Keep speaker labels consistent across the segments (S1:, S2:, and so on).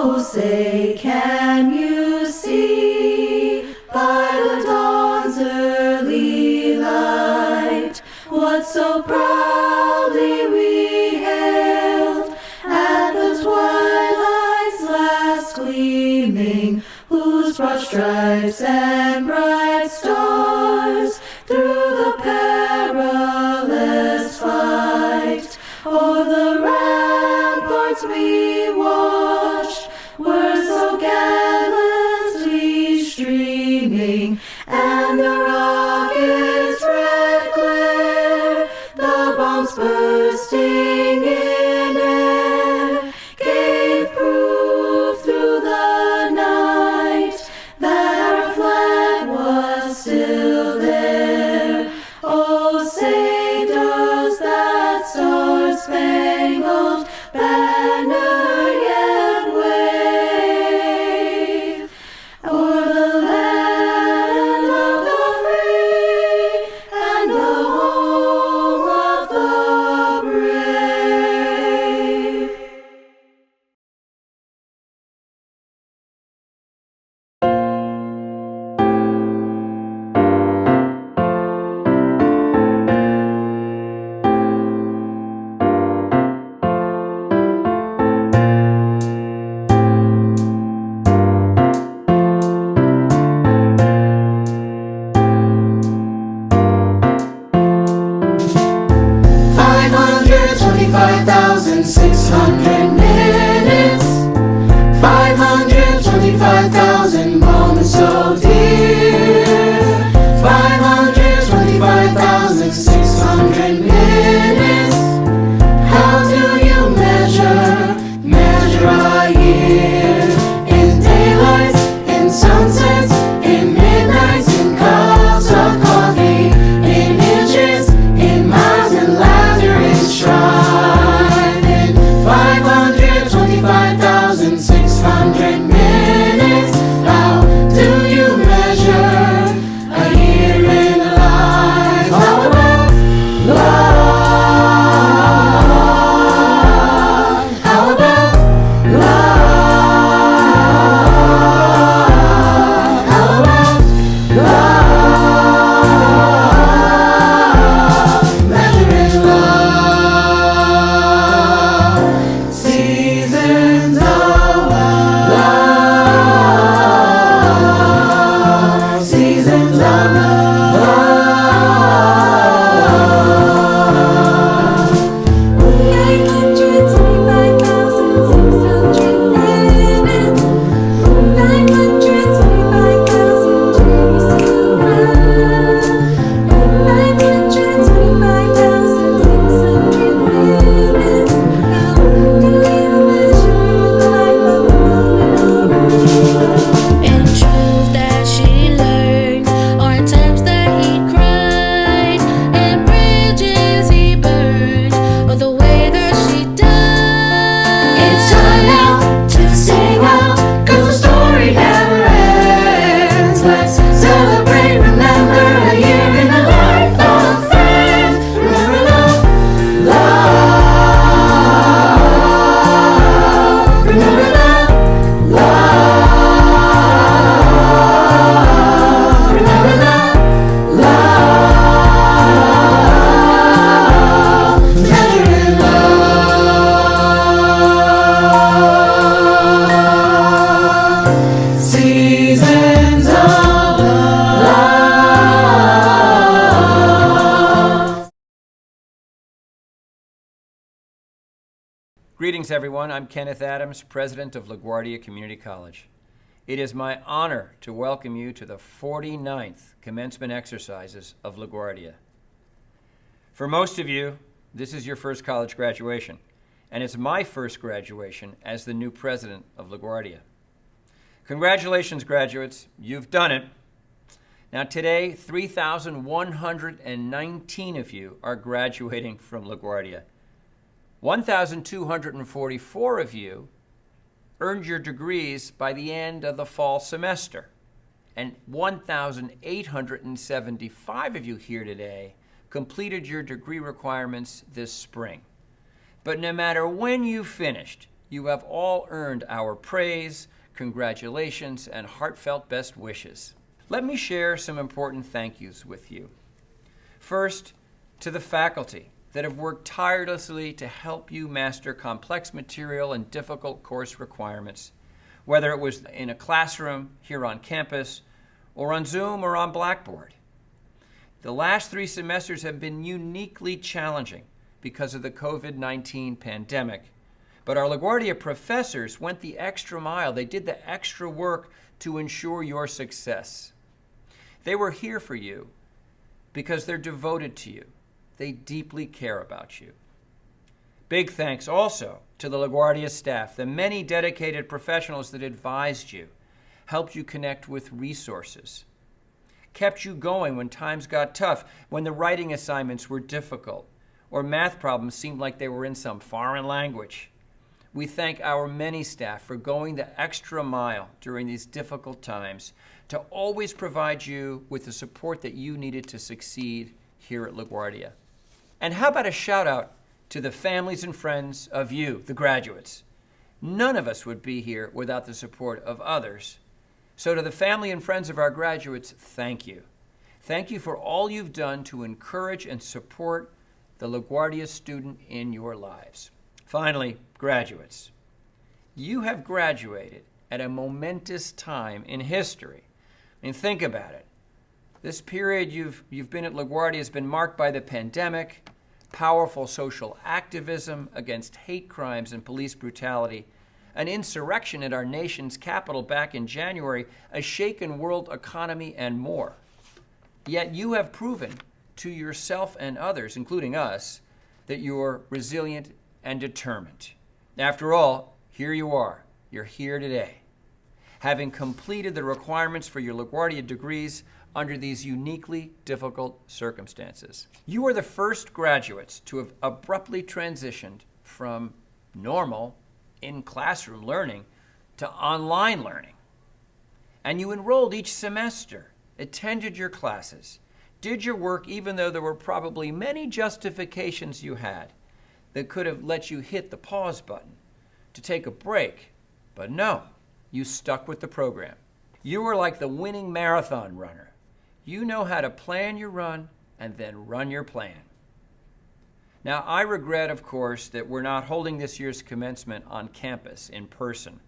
S1: Oh, say, can you see by the dawn's early light what so proudly we hailed at the twilight's last gleaming, whose broad stripes and bright stars through the perilous fight o'er the ramparts we watched were so gallantly streaming, and the rocket's red glare, the bombs bursting in air, gave proof through the night that our flag was still there. Oh, say, does that star-spangled banner yet wave o'er the land of the free and the home of the brave? 525,600 minutes, 525,000 moments so dear, 525,600 minutes. How do you measure a year? In daylights, in sunsets, in midnights, in cups of coffee, in inches, in miles, in laughter, in strife. In 525,600 minutes, how do you measure a year in a life? How about love? How about love? How about love? Measuring love. Seasons of love. Seasons of love.
S2: 925,600 minutes, 925,000 days to run, 925,600 minutes. How do you measure the life of a moment? And truths that she learned are times that he cried and bridges he burned, or the way that she died.
S1: It's time now to sing out, 'cause the story never ends. Let's celebrate, remember a year in the life of friends. Remember love, love. Remember love, love. Remember love, love. Measuring love. Seasons of love.
S3: Greetings, everyone. I'm Kenneth Adams, president of LaGuardia Community College. It is my honor to welcome you to the 49th commencement exercises of LaGuardia. For most of you, this is your first college graduation, and it's my first graduation as the new president of LaGuardia. Congratulations, graduates. You've done it. Now, today, 3,119 of you are graduating from LaGuardia. 1,244 of you earned your degrees by the end of the fall semester, and 1,875 of you here today completed your degree requirements this spring. But no matter when you finished, You have all earned our praise, congratulations, and heartfelt best wishes. Let me share some important thank yous with you. First, to the faculty that have worked tirelessly to help you master complex material and difficult course requirements, whether it was in a classroom, here on campus, or on Zoom or on Blackboard. The last 3 semesters have been uniquely challenging because of the COVID-19 pandemic, but our LaGuardia professors went the extra mile. They did the extra work to ensure your success. They were here for you because they're devoted to you. They deeply care about you. Big thanks also to the LaGuardia staff, the many dedicated professionals that advised you, helped you connect with resources, kept you going when times got tough, when the writing assignments were difficult, or math problems seemed like they were in some foreign language. We thank our many staff for going the extra mile during these difficult times to always provide you with the support that you needed to succeed here at LaGuardia. And how about a shout out to the families and friends of you, the graduates? None of us would be here without the support of others. So to the family and friends of our graduates, thank you. Thank you for all you've done to encourage and support the LaGuardia student in your lives. Finally, graduates, you have graduated at a momentous time in history. I mean, think about it. This period you've been at LaGuardia has been marked by the pandemic, powerful social activism against hate crimes and police brutality, an insurrection at our nation's capital back in January, a shaken world economy, and more. Yet you have proven to yourself and others, including us, that you're resilient and determined. After all, here you are. You're here today, having completed the requirements for your LaGuardia degrees under these uniquely difficult circumstances. You are the first graduates to have abruptly transitioned from normal in-classroom learning to online learning. And you enrolled each semester, attended your classes, did your work even though there were probably many justifications you had that could have let you hit the pause button to take a break. But no, you stuck with the program. You were like the winning marathon runner. You know how to plan your run and then run your plan. Now, I regret, of course, that we're not holding this year's commencement on campus in person.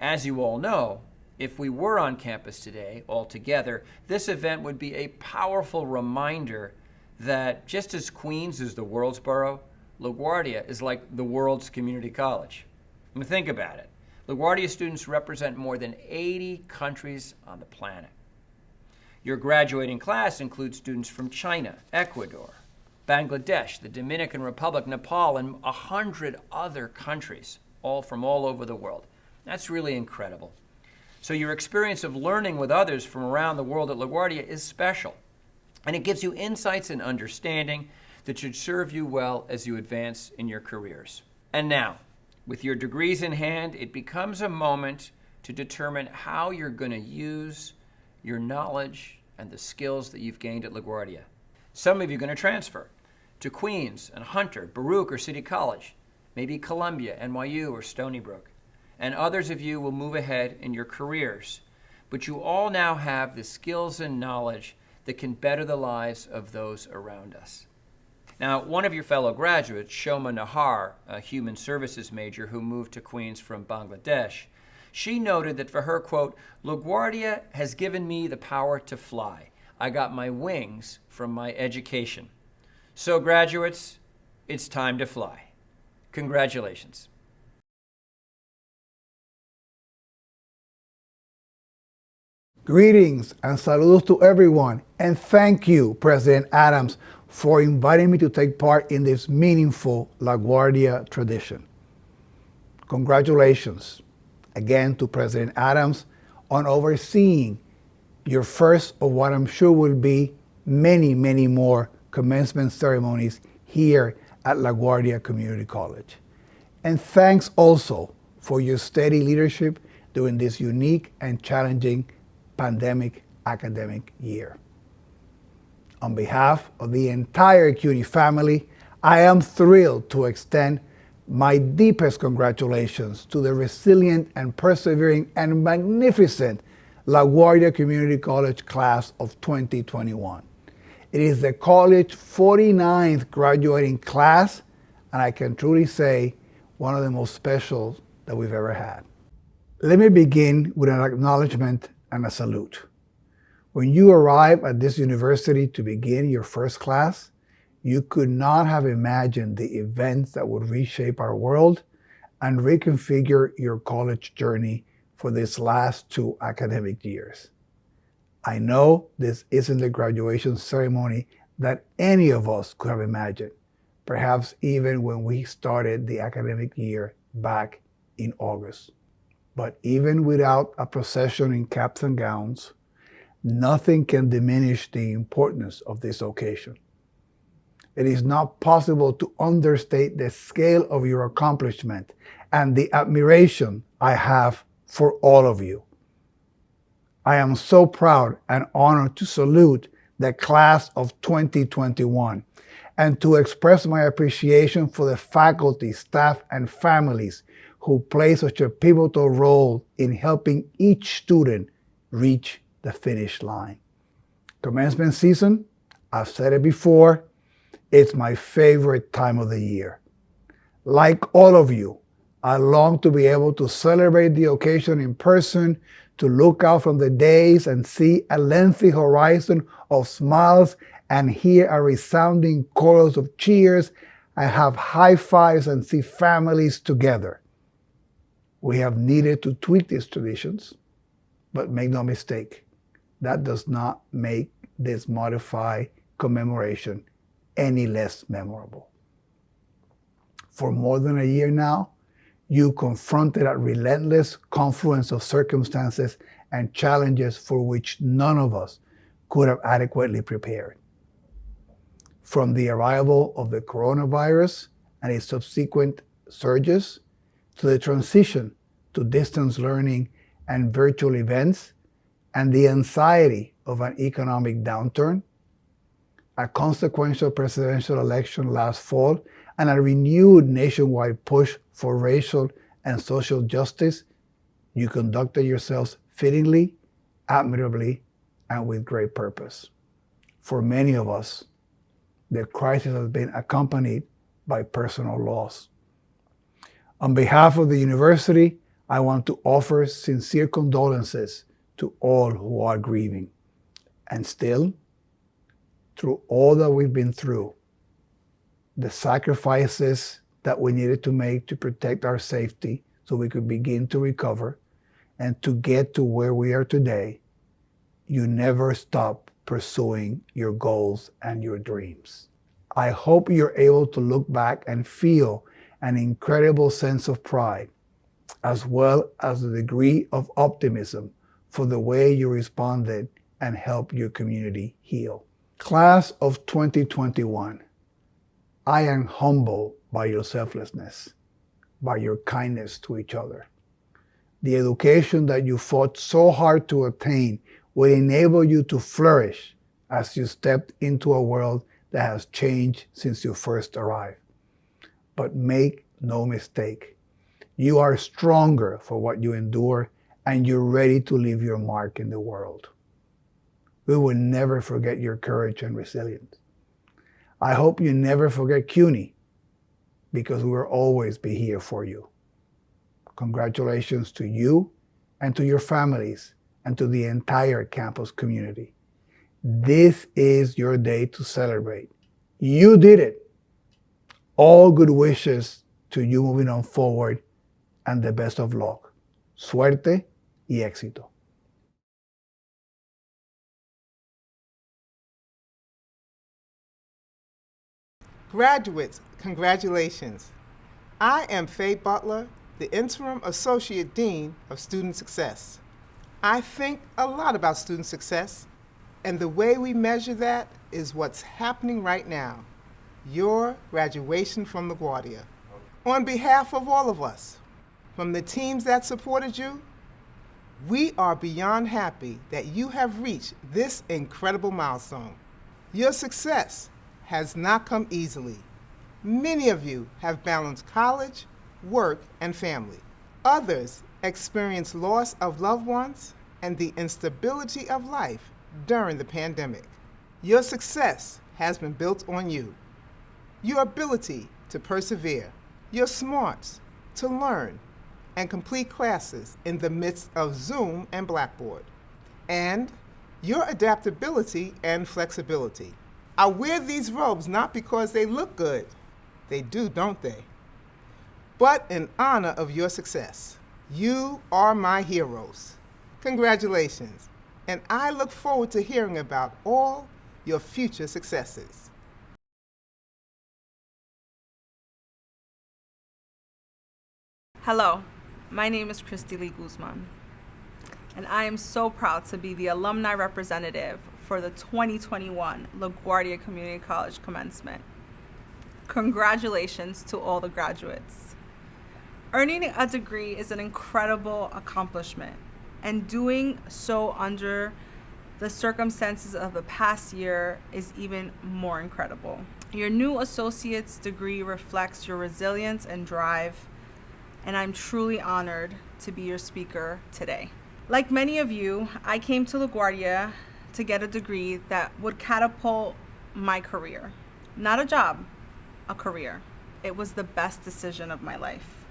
S3: As you all know, if we were on campus today all together, this event would be a powerful reminder that just as Queens is the world's borough, LaGuardia is like the world's community college. I mean, think about it. LaGuardia students represent more than 80 countries on the planet. Your graduating class includes students from China, Ecuador, Bangladesh, the Dominican Republic, Nepal, and 100 other countries, all from all over the world. That's really incredible. So your experience of learning with others from around the world at LaGuardia is special, and it gives you insights and understanding that should serve you well as you advance in your careers. And now, with your degrees in hand, it becomes a moment to determine how you're going to use your knowledge and the skills that you've gained at LaGuardia. Some of you are going to transfer to Queens and Hunter, Baruch, or City College, maybe Columbia, NYU, or Stony Brook. And others of you will move ahead in your careers. But you all now have the skills and knowledge that can better the lives of those around us. Now, one of your fellow graduates, Shoma Nahar, a human services major who moved to Queens from Bangladesh, she noted that for her, quote, LaGuardia has given me the power to fly. I got my wings from my education. So graduates, it's time to fly. Congratulations.
S4: Greetings and saludos to everyone, and thank you, President Adams, for inviting me to take part in this meaningful LaGuardia tradition. Congratulations again to President Adams on overseeing your first of what I'm sure will be many, many more commencement ceremonies here at LaGuardia Community College. And thanks also for your steady leadership during this unique and challenging pandemic academic year. On behalf of the entire CUNY family, I am thrilled to extend My deepest congratulations to the resilient and persevering and magnificent LaGuardia Community College class of 2021. It is the college 49th graduating class, and I can truly say one of the most special that we've ever had. Let me begin with an acknowledgement and a salute. When you arrive at this university to begin your first class, you could not have imagined the events that would reshape our world and reconfigure your college journey for these last 2 academic years. I know this isn't the graduation ceremony that any of us could have imagined, perhaps even when we started the academic year back in August. But even without a procession in caps and gowns, nothing can diminish the importance of this occasion. It is not possible to understate the scale of your accomplishment and the admiration I have for all of you. I am so proud and honored to salute the class of 2021 and to express my appreciation for the faculty, staff, and families who play such a pivotal role in helping each student reach the finish line. Commencement season, I've said it before, it's my favorite time of the year. Like all of you, I long to be able to celebrate the occasion in person, to look out from the days and see a lengthy horizon of smiles and hear a resounding chorus of cheers and have high fives and see families together. We have needed to tweak these traditions, but make no mistake, that does not make this modified commemoration any less memorable. For more than a year now, you confronted a relentless confluence of circumstances and challenges for which none of us could have adequately prepared. From the arrival of the coronavirus and its subsequent surges, to the transition to distance learning and virtual events, and the anxiety of an economic downturn, a consequential presidential election last fall, and a renewed nationwide push for racial and social justice, you conducted yourselves fittingly, admirably, and with great purpose. For many of us, the crisis has been accompanied by personal loss. On behalf of the university, I want to offer sincere condolences to all who are grieving. And still, through all that we've been through, the sacrifices that we needed to make to protect our safety so we could begin to recover and to get to where we are today, you never stop pursuing your goals and your dreams. I hope you're able to look back and feel an incredible sense of pride, as well as a degree of optimism for the way you responded and helped your community heal. Class of 2021, I am humbled by your selflessness, by your kindness to each other. The education that you fought so hard to attain will enable you to flourish as you stepped into a world that has changed since you first arrived. But make no mistake, you are stronger for what you endure and you're ready to leave your mark in the world. We will never forget your courage and resilience. I hope you never forget CUNY, because we will always be here for you. Congratulations to you and to your families and to the entire campus community. This is your day to celebrate. You did it. All good wishes to you moving on forward, and the best of luck. Suerte y éxito.
S5: Graduates, congratulations. I am Faye Butler, the Interim Associate Dean of Student Success. I think a lot about student success, and the way we measure that is what's happening right now, your graduation from LaGuardia. On behalf of all of us, from the teams that supported you, we are beyond happy that you have reached this incredible milestone. Your success has not come easily. Many of you have balanced college, work, and family. Others experience loss of loved ones and the instability of life during the pandemic. Your success has been built on you. Your ability to persevere, your smarts to learn and complete classes in the midst of Zoom and Blackboard, and your adaptability and flexibility. I wear these robes not because they look good, they do, don't they? But in honor of your success. You are my heroes. Congratulations, and I look forward to hearing about all your future successes.
S6: Hello, my name is Christy Lee Guzman, and I am so proud to be the alumni representative for the 2021 LaGuardia Community College commencement. Congratulations to all the graduates. Earning a degree is an incredible accomplishment, and doing so under the circumstances of the past year is even more incredible. Your new associate's degree reflects your resilience and drive, and I'm truly honored to be your speaker today. Like many of you, I came to LaGuardia to get a degree that would catapult my career. Not a job, a career. It was the best decision of my life.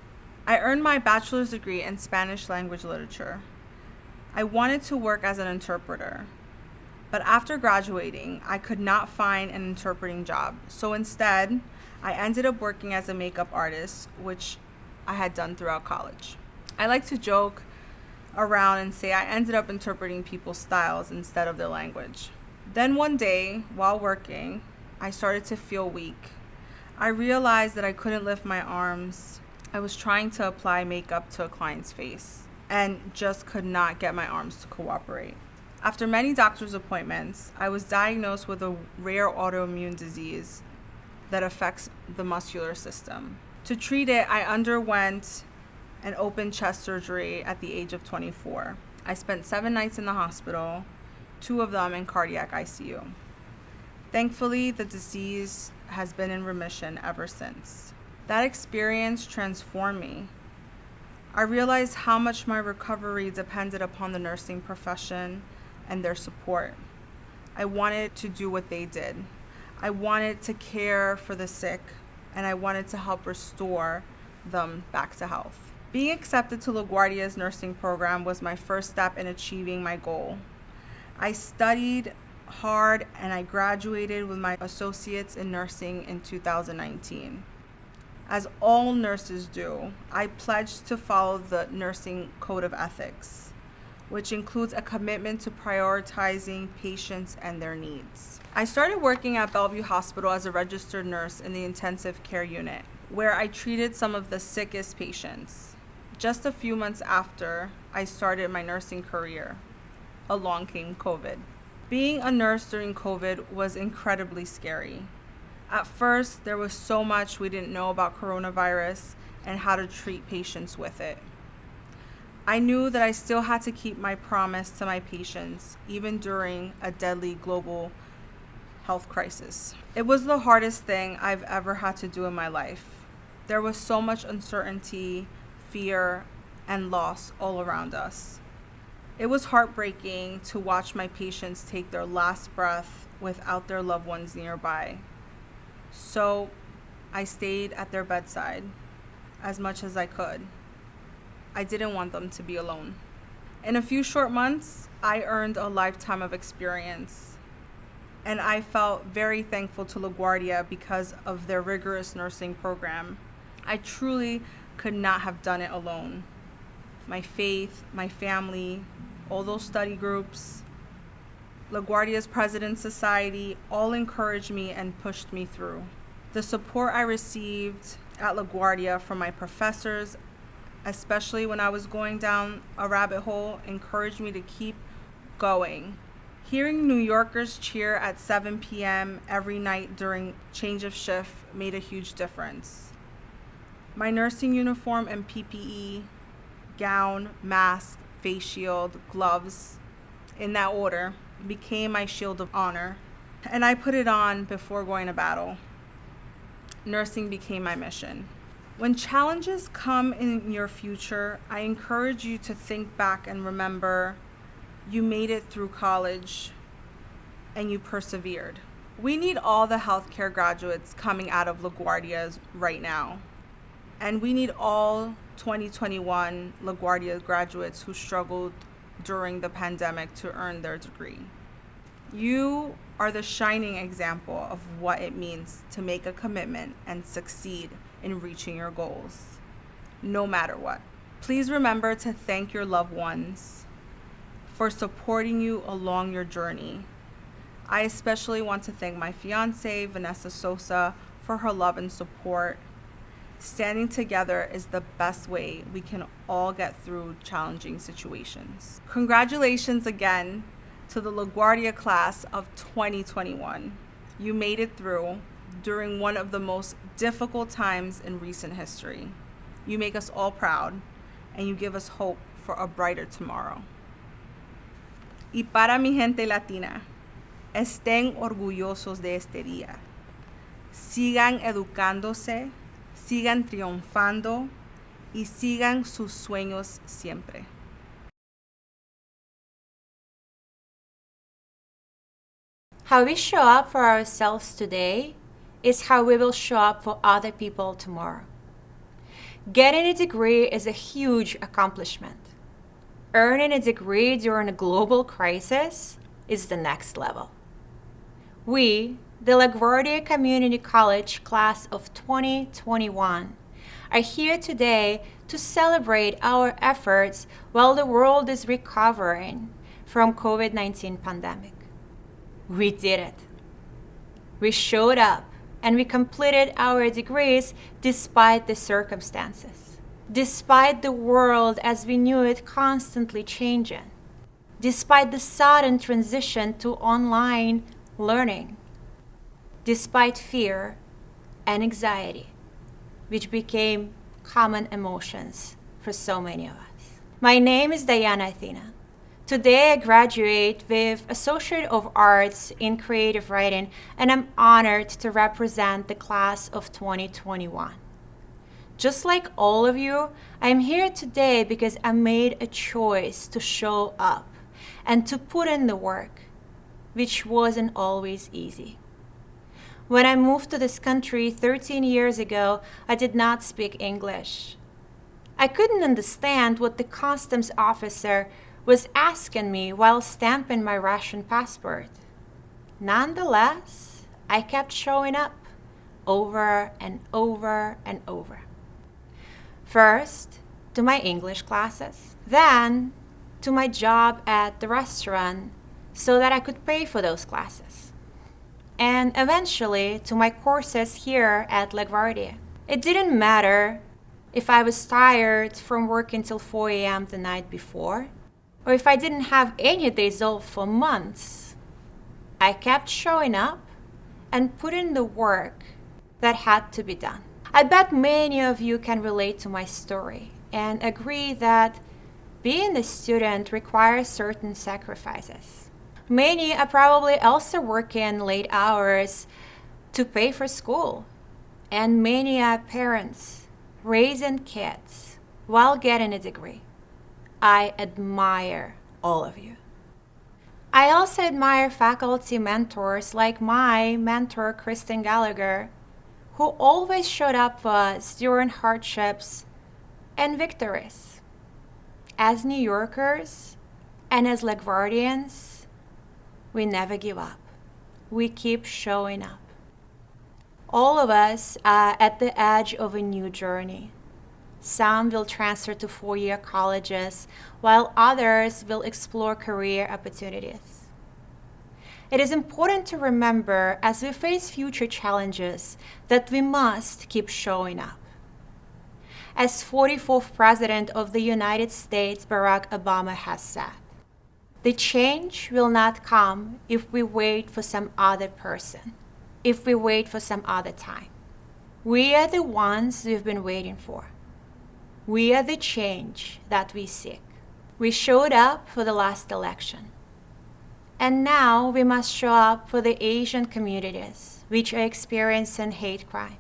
S6: I earned my bachelor's degree in Spanish language literature. I wanted to work as an interpreter, but after graduating, I could not find an interpreting job. So instead, I ended up working as a makeup artist, which I had done throughout college. I like to joke around and say I ended up interpreting people's styles instead of their language. Then one day, while working, I started to feel weak. I realized that I couldn't lift my arms. I was trying to apply makeup to a client's face and just could not get my arms to cooperate. After many doctor's appointments, I was diagnosed with a rare autoimmune disease that affects the muscular system. To treat it, I underwent an open chest surgery at the age of 24. I spent 7 nights in the hospital, 2 of them in cardiac ICU. Thankfully, the disease has been in remission ever since. That experience transformed me. I realized how much my recovery depended upon the nursing profession and their support. I wanted to do what they did. I wanted to care for the sick, and I wanted to help restore them back to health. Being accepted to LaGuardia's nursing program was my first step in achieving my goal. I studied hard and I graduated with my associates in nursing in 2019. As all nurses do, I pledged to follow the nursing code of ethics, which includes a commitment to prioritizing patients and their needs. I started working at Bellevue Hospital as a registered nurse in the intensive care unit, where I treated some of the sickest patients. Just a few months after I started my nursing career, along came COVID. Being a nurse during COVID was incredibly scary. At first, there was so much we didn't know about coronavirus and how to treat patients with it. I knew that I still had to keep my promise to my patients, even during a deadly global health crisis. It was the hardest thing I've ever had to do in my life. There was so much uncertainty, fear, and loss all around us. It was heartbreaking to watch my patients take their last breath without their loved ones nearby. So I stayed at their bedside as much as I could. I didn't want them to be alone. In a few short months, I earned a lifetime of experience, and I felt very thankful to LaGuardia because of their rigorous nursing program. I truly could not have done it alone. My faith, my family, all those study groups, LaGuardia's President's Society all encouraged me and pushed me through. The support I received at LaGuardia from my professors, especially when I was going down a rabbit hole, encouraged me to keep going. Hearing New Yorkers cheer at 7 p.m. every night during change of shift made a huge difference. My nursing uniform and PPE, gown, mask, face shield, gloves, in that order, became my shield of honor, and I put it on before going to battle. nursing became my mission. When challenges come in your future, I encourage you to think back and remember you made it through college and you persevered. We need all the healthcare graduates coming out of LaGuardia right now. And we need all 2021 LaGuardia graduates who struggled during the pandemic to earn their degree. You are the shining example of what it means to make a commitment and succeed in reaching your goals, no matter what. Please remember to thank your loved ones for supporting you along your journey. I especially want to thank my fiance, Vanessa Sosa, for her love and support. Standing together is the best way we can all get through challenging situations. Congratulations again to the LaGuardia class of 2021. You made it through during one of the most difficult times in recent history. You make us all proud, and you give us hope for a brighter tomorrow. Y para mi gente latina, estén orgullosos de este día. Sigan educándose, sigan triunfando y sigan sus sueños siempre.
S7: How we show up for ourselves today is how we will show up for other people tomorrow. Getting a degree is a huge accomplishment. Earning a degree during a global crisis is the next level. We, the LaGuardia Community College class of 2021, are here today to celebrate our efforts while the world is recovering from COVID-19 pandemic. We did it. We showed up and we completed our degrees despite the circumstances, despite the world as we knew it constantly changing, despite the sudden transition to online learning, despite fear and anxiety, which became common emotions for so many of us. My name is Diana Athena. Today I graduate with Associate of Arts in Creative Writing, and I'm honored to represent the class of 2021. Just like all of you, I'm here today because I made a choice to show up and to put in the work, which wasn't always easy. When I moved to this country 13 years ago, I did not speak English. I couldn't understand what the customs officer was asking me while stamping my Russian passport. Nonetheless, I kept showing up over and over and over. First, to my English classes, then to my job at the restaurant so that I could pay for those classes, and eventually to my courses here at LaGuardia. It didn't matter if I was tired from working till 4 a.m. the night before, or if I didn't have any days off for months. I kept showing up and putting the work that had to be done. I bet many of you can relate to my story and agree that being a student requires certain sacrifices. Many are probably also working late hours to pay for school, and many are parents raising kids while getting a degree. I admire all of you. I also admire faculty mentors like my mentor, Kristen Gallagher, who always showed up for us during hardships and victories. As New Yorkers and as LaGuardians, we never give up. We keep showing up. All of us are at the edge of a new journey. Some will transfer to four-year colleges, while others will explore career opportunities. It is important to remember as we face future challenges that we must keep showing up. As 44th President of the United States, Barack Obama has said, the change will not come if we wait for some other person, if we wait for some other time. We are the ones we've been waiting for. We are the change that we seek. We showed up for the last election. And now we must show up for the Asian communities which are experiencing hate crime.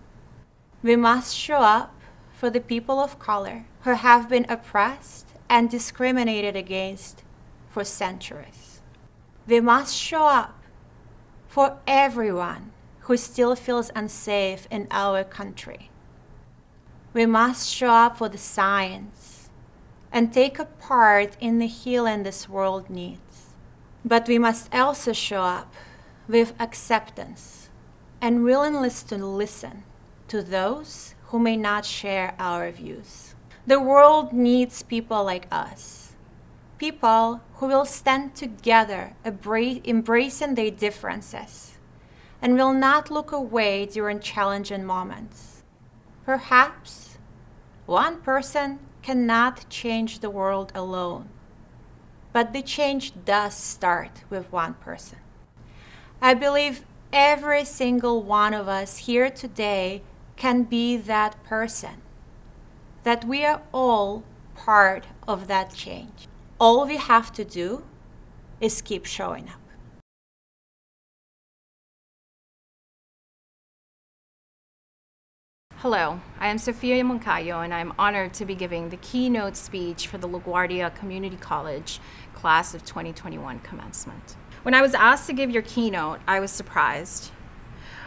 S7: We must show up for the people of color who have been oppressed and discriminated against for centuries. We must show up for everyone who still feels unsafe in our country. We must show up for the science and take a part in the healing this world needs. But we must also show up with acceptance and willingness to listen to those who may not share our views. The world needs people like us, people who will stand together, embracing their differences, and will not look away during challenging moments. Perhaps one person cannot change the world alone, but the change does start with one person. I believe every single one of us here today can be that person, that we are all part of that change. All we have to do is keep showing up.
S8: Hello, I am Sofia Moncayo, and I am honored to be giving the keynote speech for the LaGuardia Community College Class of 2021 commencement. When I was asked to give your keynote, I was surprised.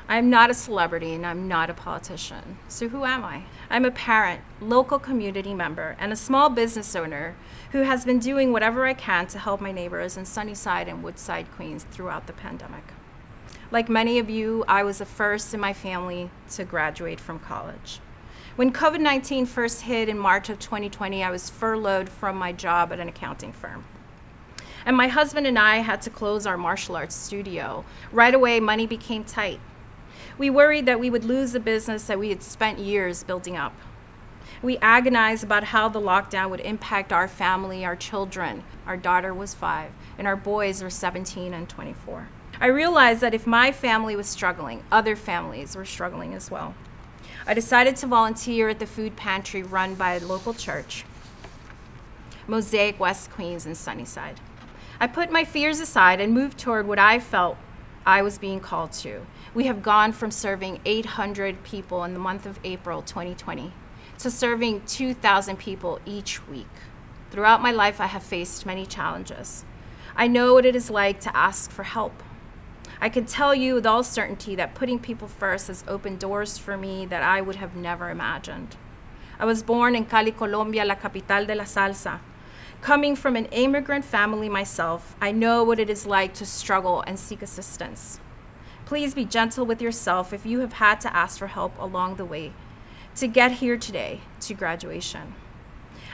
S8: I am not a celebrity and I'm not a politician. So who am I? I'm a parent, local community member, and a small business owner who has been doing whatever I can to help my neighbors in Sunnyside and Woodside, Queens throughout the pandemic. Like many of you, I was the first in my family to graduate from college. When COVID-19 first hit in March of 2020, I was furloughed from my job at an accounting firm. And my husband and I had to close our martial arts studio. Right away, money became tight. We worried that we would lose the business that we had spent years building up. We agonized about how the lockdown would impact our family, our children. Our daughter was 5, and our boys were 17 and 24. I realized that if my family was struggling, other families were struggling as well. I decided to volunteer at the food pantry run by a local church, Mosaic West Queens in Sunnyside. I put my fears aside and moved toward what I felt I was being called to. We have gone from serving 800 people in the month of April 2020 to serving 2,000 people each week. Throughout my life, I have faced many challenges. I know what it is like to ask for help. I can tell you with all certainty that putting people first has opened doors for me that I would have never imagined. I was born in Cali, Colombia, la capital de la salsa. Coming from an immigrant family myself, I know what it is like to struggle and seek assistance. Please be gentle with yourself if you have had to ask for help along the way to get here today to graduation.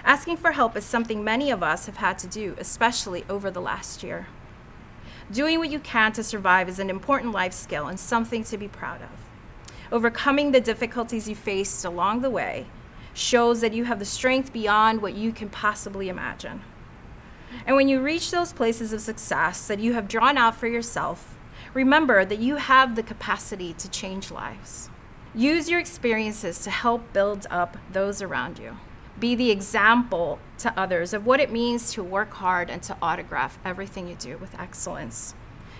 S8: Asking for help is something many of us have had to do, especially over the last year. Doing what you can to survive is an important life skill and something to be proud of. Overcoming the difficulties you faced along the way shows that you have the strength beyond what you can possibly imagine. And when you reach those places of success that you have drawn out for yourself, remember that you have the capacity to change lives. Use your experiences to help build up those around you. Be the example to others of what it means to work hard and to autograph everything you do with excellence.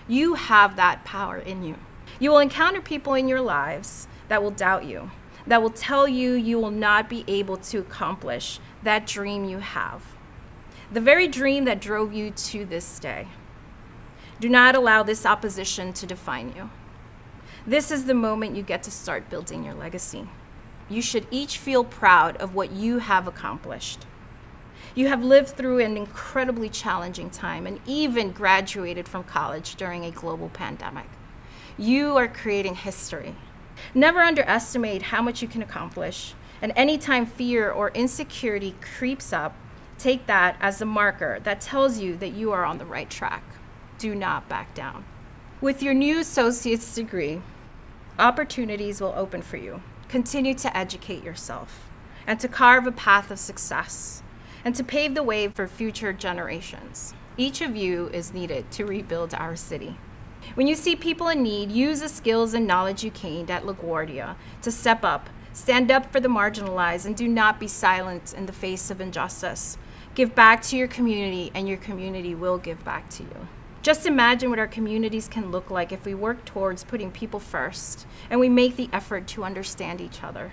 S8: You have that power in you. You will encounter people in your lives that will doubt you, that will tell you you will not be able to accomplish that dream you have, the very dream that drove you to this day. Do not allow this opposition to define you. This is the moment you get to start building your legacy. You should each feel proud of what you have accomplished. You have lived through an incredibly challenging time and even graduated from college during a global pandemic. You are creating history. Never underestimate how much you can accomplish, and anytime fear or insecurity creeps up, take that as a marker that tells you that you are on the right track. Do not back down. With your new associate's degree, opportunities will open for you. Continue to educate yourself and to carve a path of success and to pave the way for future generations. Each of you is needed to rebuild our city. When you see people in need, use the skills and knowledge you gained at LaGuardia to step up, stand up for the marginalized, and do not be silent in the face of injustice. Give back to your community, and your community will give back to you. Just imagine what our communities can look like if we work towards putting people first and we make the effort to understand each other.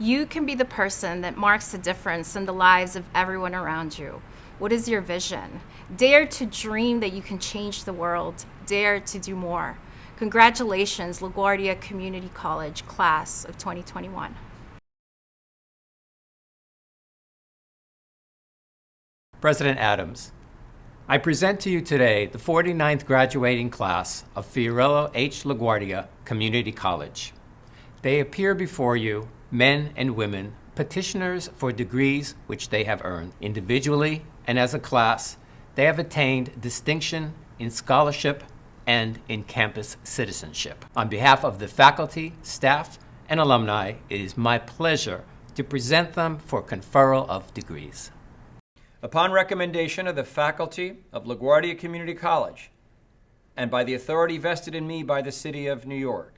S8: You can be the person that marks the difference in the lives of everyone around you. What is your vision? Dare to dream that you can change the world. Dare to do more. Congratulations, LaGuardia Community College, class of 2021.
S9: President Adams, I present to you today the 49th graduating class of Fiorello H. LaGuardia Community College. They appear before you, men and women, petitioners for degrees which they have earned. Individually and as a class, they have attained distinction in scholarship and in campus citizenship. On behalf of the faculty, staff, and alumni, it is my pleasure to present them for conferral of degrees.
S3: Upon recommendation of the faculty of LaGuardia Community College, and by the authority vested in me by the City of New York,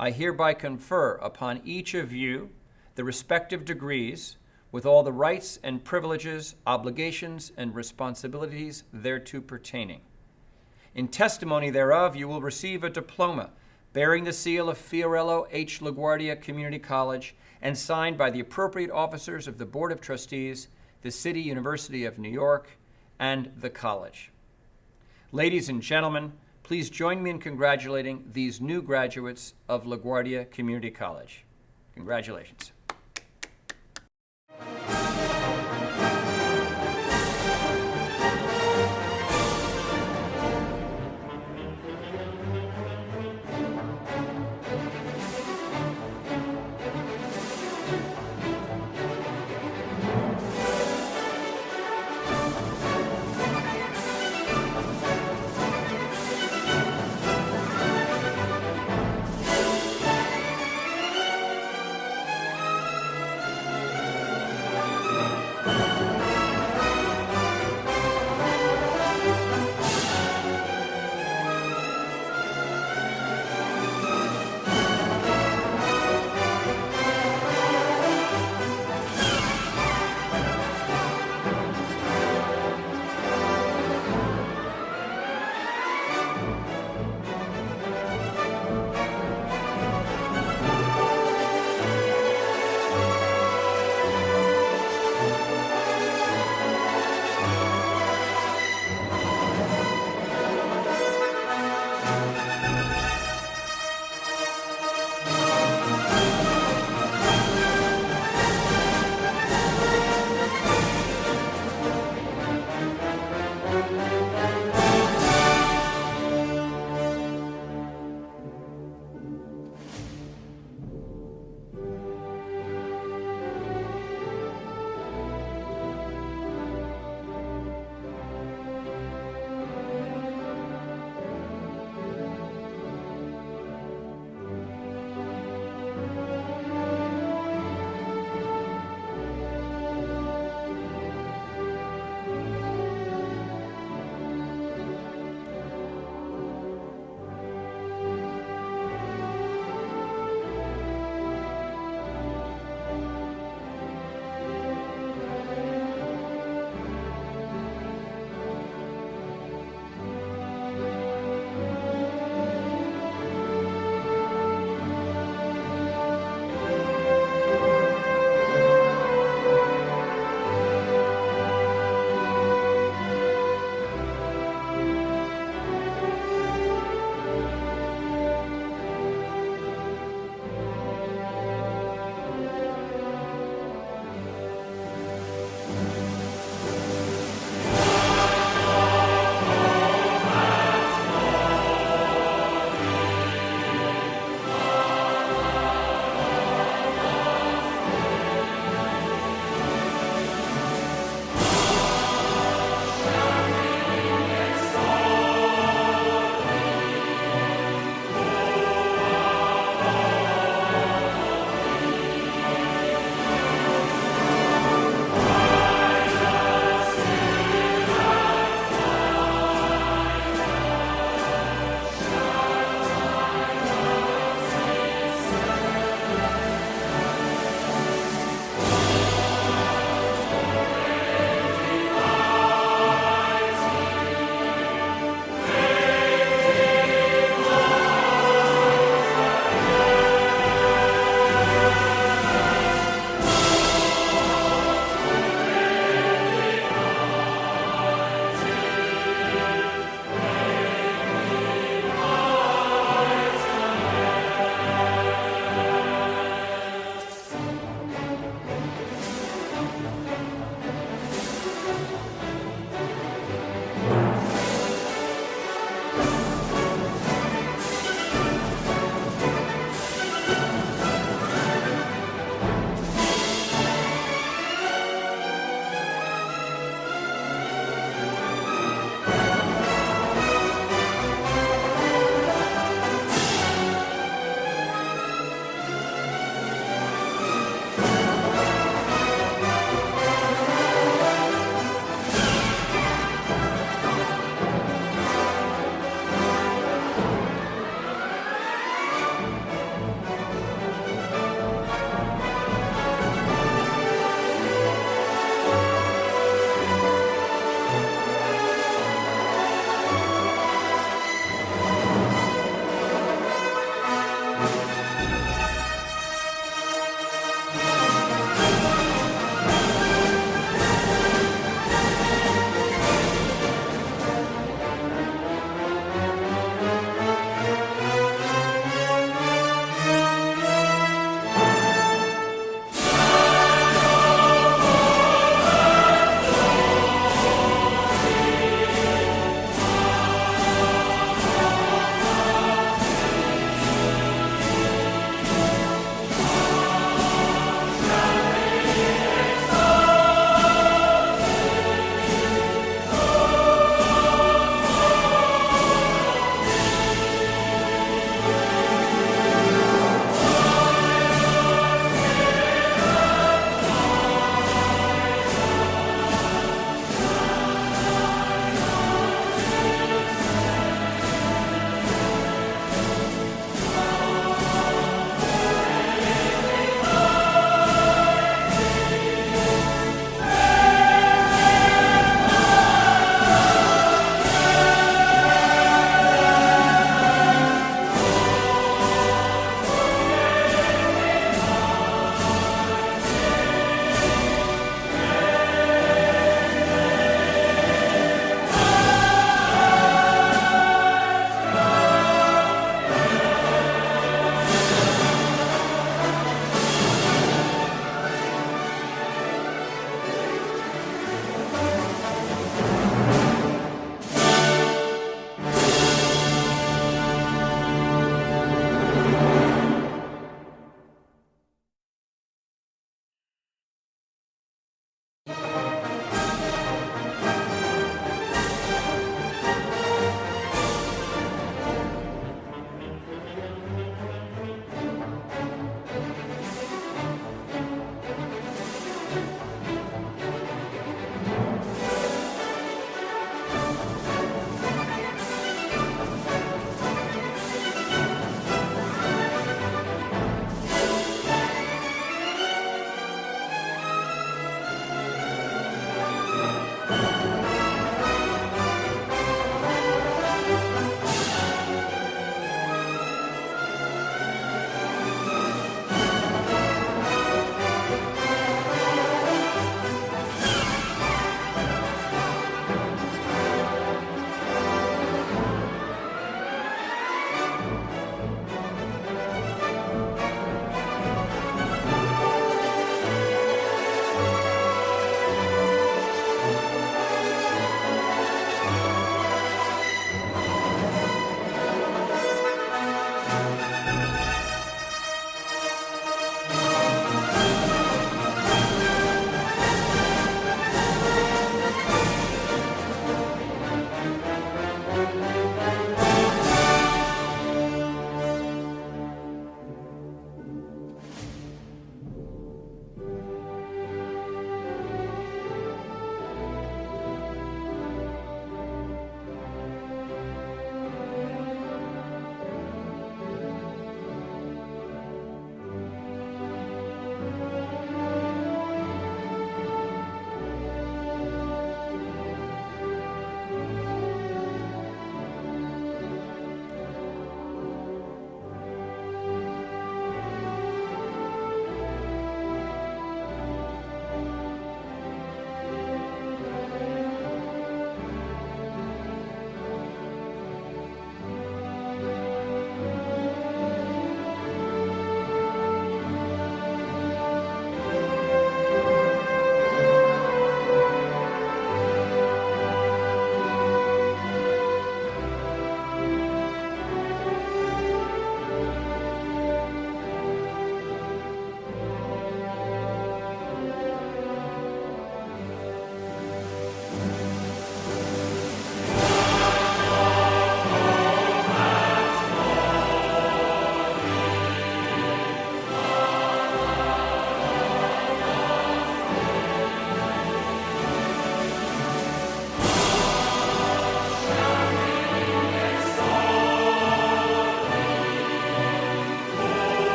S3: I hereby confer upon each of you the respective degrees with all the rights and privileges, obligations, and responsibilities thereto pertaining. In testimony thereof, you will receive a diploma bearing the seal of Fiorello H. LaGuardia Community College and signed by the appropriate officers of the Board of Trustees, the City University of New York, and the college. Ladies and gentlemen, please join me in congratulating these new graduates of LaGuardia Community College. Congratulations.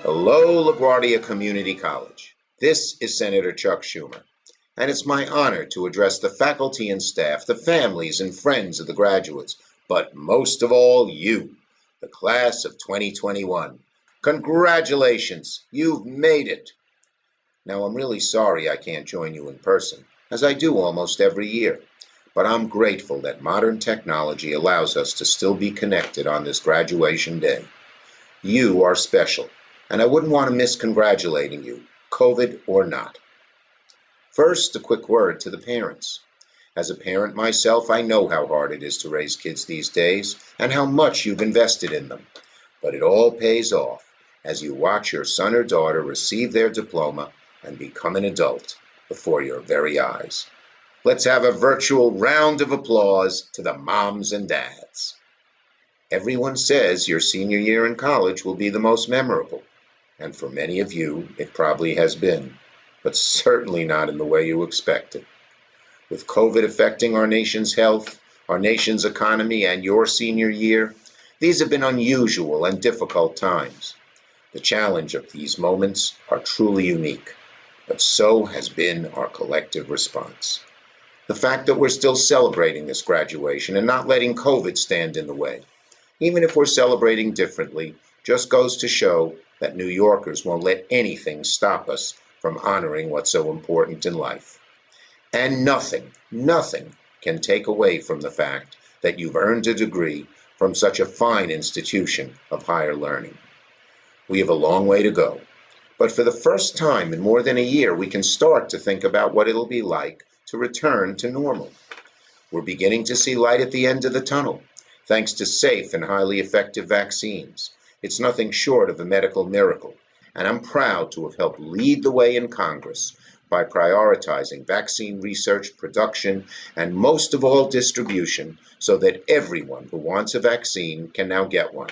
S10: Hello, LaGuardia Community College. This is Senator Chuck Schumer, and it's my honor to address the faculty and staff, the families and friends of the graduates, but most of all, you, the class of 2021. Congratulations, you've made it. Now, I'm really sorry I can't join you in person, as I do almost every year, but I'm grateful that modern technology allows us to still be connected on this graduation day. You are special, and I wouldn't want to miss congratulating you, COVID or not. First, a quick word to the parents. As a parent myself, I know how hard it is to raise kids these days and how much you've invested in them. But it all pays off as you watch your son or daughter receive their diploma and become an adult before your very eyes. Let's have a virtual round of applause to the moms and dads. Everyone says your senior year in college will be the most memorable, and for many of you, it probably has been, but certainly not in the way you expected. With COVID affecting our nation's health, our nation's economy, and your senior year, these have been unusual and difficult times. The challenge of these moments are truly unique, but so has been our collective response. The fact that we're still celebrating this graduation and not letting COVID stand in the way, even if we're celebrating differently, just goes to show that New Yorkers won't let anything stop us from honoring what's so important in life. And nothing can take away from the fact that you've earned a degree from such a fine institution of higher learning. We have a long way to go, but for the first time in more than a year, we can start to think about what it'll be like to return to normal. We're beginning to see light at the end of the tunnel, thanks to safe and highly effective vaccines. It's nothing short of a medical miracle, and I'm proud to have helped lead the way in Congress by prioritizing vaccine research, production, and most of all, distribution, so that everyone who wants a vaccine can now get one.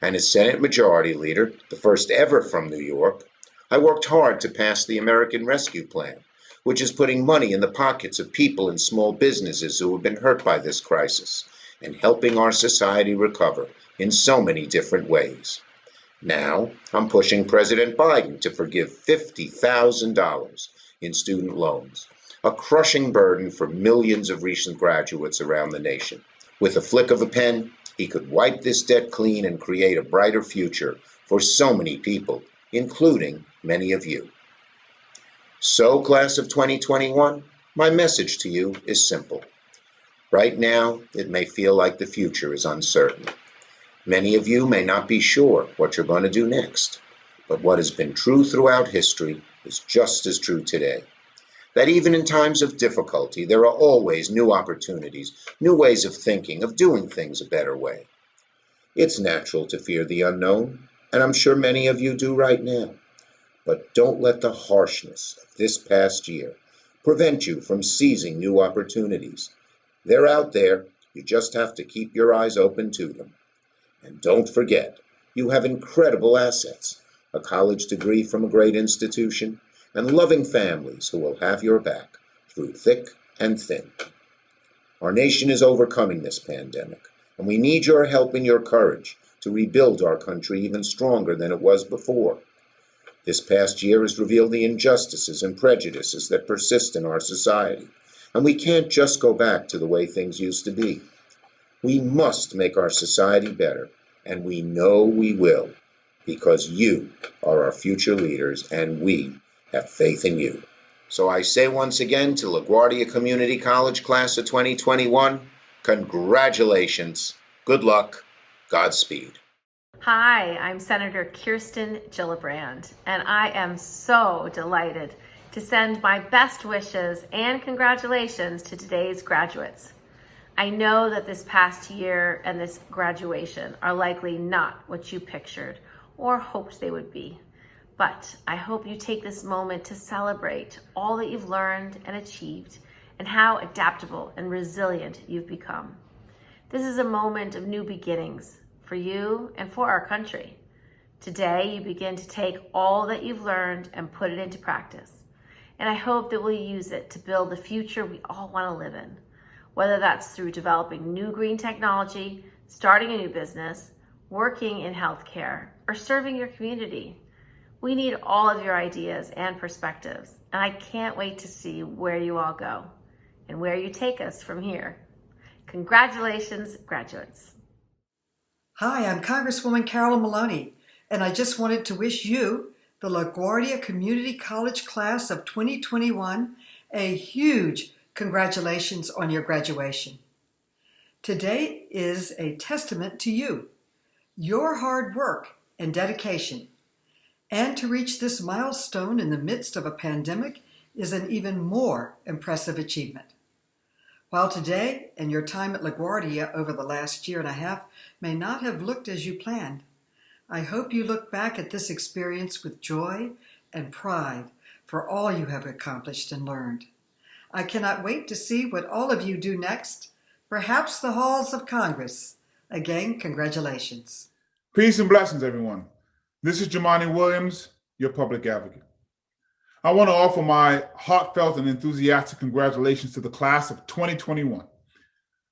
S10: And as Senate Majority Leader, the first ever from New York, I worked hard to pass the American Rescue Plan, which is putting money in the pockets of people and small businesses who have been hurt by this crisis, and helping our society recover in so many different ways. Now, I'm pushing President Biden to forgive $50,000 in student loans, a crushing burden for millions of recent graduates around the nation. With a flick of a pen, he could wipe this debt clean and create a brighter future for so many people, including many of you. So, class of 2021, my message to you is simple. Right now, it may feel like the future is uncertain. Many of you may not be sure what you're going to do next, but what has been true throughout history is just as true today. That even in times of difficulty, there are always new opportunities, new ways of thinking, of doing things a better way. It's natural to fear the unknown, and I'm sure many of you do right now. But don't let the harshness of this past year prevent you from seizing new opportunities. They're out there, you just have to keep your eyes open to them. And don't forget, you have incredible assets, a college degree from a great institution, and loving families who will have your back through thick and thin. Our nation is overcoming this pandemic, and we need your help and your courage to rebuild our country even stronger than it was before. This past year has revealed the injustices and prejudices that persist in our society, and we can't just go back to the way things used to be. We must make our society better, and we know we will, because you are our future leaders, and we have faith in you. So I say once again to LaGuardia Community College class of 2021, congratulations, good luck, Godspeed.
S11: Hi, I'm Senator Kirsten Gillibrand, and I am so delighted to send my best wishes and congratulations to today's graduates. I know that this past year and this graduation are likely not what you pictured or hoped they would be, but I hope you take this moment to celebrate all that you've learned and achieved and how adaptable and resilient you've become. This is a moment of new beginnings for you and for our country. Today, you begin to take all that you've learned and put it into practice. And I hope that we'll use it to build the future we all want to live in, whether that's through developing new green technology, starting a new business, working in healthcare, or serving your community. We need all of your ideas and perspectives, and I can't wait to see where you all go and where you take us from here. Congratulations, graduates.
S12: Hi, I'm Congresswoman Carolyn Maloney, and I just wanted to wish you, the LaGuardia Community College class of 2021, a huge congratulations on your graduation. Today is a testament to you, your hard work and dedication. And to reach this milestone in the midst of a pandemic is an even more impressive achievement. While today and your time at LaGuardia over the last year and a half may not have looked as you planned, I hope you look back at this experience with joy and pride for all you have accomplished and learned. I cannot wait to see what all of you do next, perhaps the halls of Congress. Again, congratulations.
S13: Peace and blessings, everyone. This is Jamani Williams, your public advocate. I want to offer my heartfelt and enthusiastic congratulations to the class of 2021.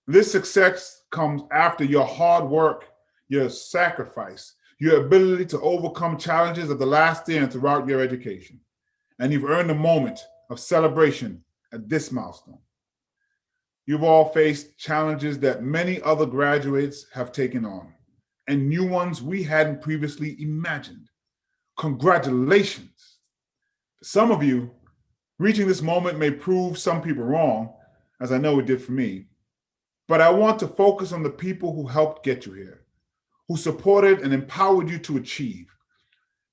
S13: This success comes after your hard work, your sacrifice, your ability to overcome challenges of the last year and throughout your education. And you've earned a moment of celebration at this milestone. You've all faced challenges that many other graduates have taken on, and new ones we hadn't previously imagined. Congratulations. For some of you, reaching this moment may prove some people wrong, as I know it did for me, but I want to focus on the people who helped get you here, who supported and empowered you to achieve,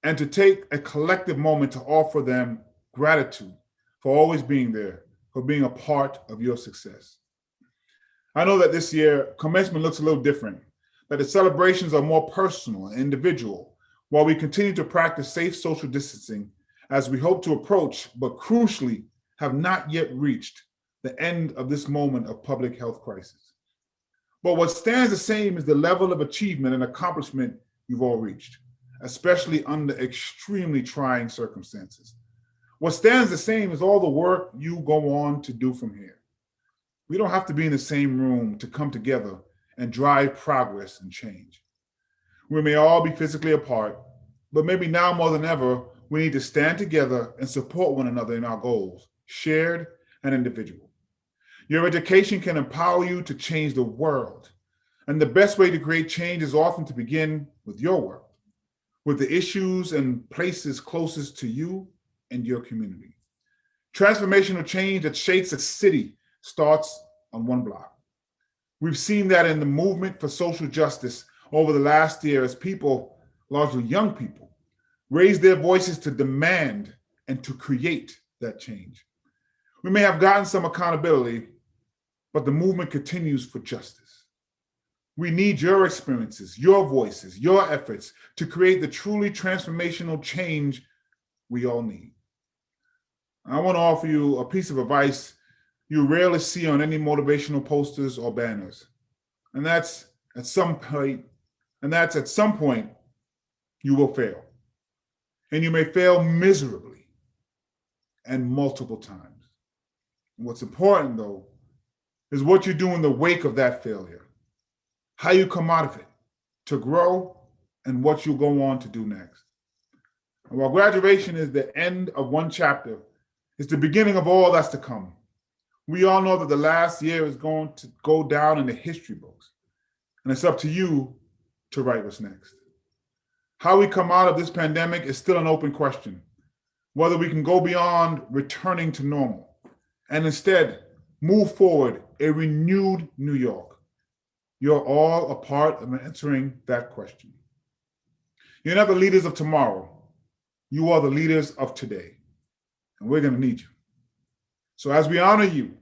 S13: and to take a collective moment to offer them gratitude for always being there, for being a part of your success. I know that this year, commencement looks a little different, that the celebrations are more personal and individual, while we continue to practice safe social distancing as we hope to approach, but crucially have not yet reached, the end of this moment of public health crisis. But what stands the same is the level of achievement and accomplishment you've all reached, especially under extremely trying circumstances. What stands the same is all the work you go on to do from here. We don't have to be in the same room to come together and drive progress and change. We may all be physically apart, but maybe now more than ever, we need to stand together and support one another in our goals, shared and individual. Your education can empower you to change the world. And the best way to create change is often to begin with your world, with the issues and places closest to you and your community. Transformational change that shakes a city starts on one block. We've seen that in the movement for social justice over the last year as people, largely young people, raise their voices to demand and to create that change. We may have gotten some accountability, but the movement continues for justice. We need your experiences, your voices, your efforts to create the truly transformational change we all need. I want to offer you a piece of advice you rarely see on any motivational posters or banners. And that's at some point you will fail. And you may fail miserably and multiple times. And what's important, though, is what you do in the wake of that failure, how you come out of it to grow, and what you'll go on to do next. And while graduation is the end of one chapter, it's the beginning of all that's to come. We all know that the last year is going to go down in the history books, and it's up to you to write what's next. How we come out of this pandemic is still an open question, whether we can go beyond returning to normal and instead move forward a renewed New York. You're all a part of answering that question. You're not the leaders of tomorrow. You are the leaders of today, and we're going to need you. So as we honor you,